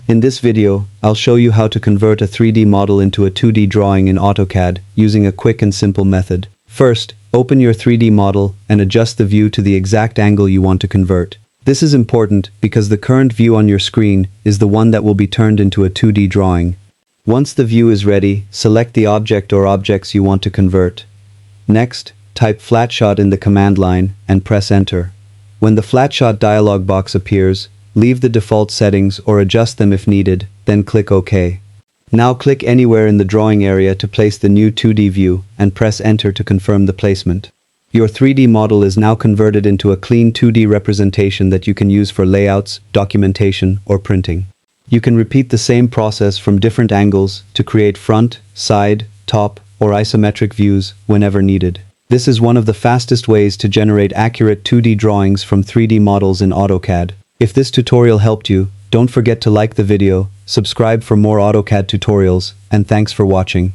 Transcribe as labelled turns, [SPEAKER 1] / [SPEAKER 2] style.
[SPEAKER 1] In this video, I'll show you how to convert a 3D model into a 2D drawing in AutoCAD using a quick and simple method. First, open your 3D model and adjust the view to the exact angle you want to convert. This is important because the current view on your screen is the one that will be turned into a 2D drawing. Once the view is ready, select the object or objects you want to convert. Next, type FLATSHOT in the command line and press enter. When the FLATSHOT dialog box appears, leave the default settings or adjust them if needed, then click OK. Now click anywhere in the drawing area to place the new 2D view and press enter to confirm the placement. Your 3D model is now converted into a clean 2D representation that you can use for layouts, documentation, or printing. You can repeat the same process from different angles to create front, side, top, or isometric views whenever needed. This is one of the fastest ways to generate accurate 2D drawings from 3D models in AutoCAD. If this tutorial helped you, don't forget to like the video, subscribe for more AutoCAD tutorials, and thanks for watching.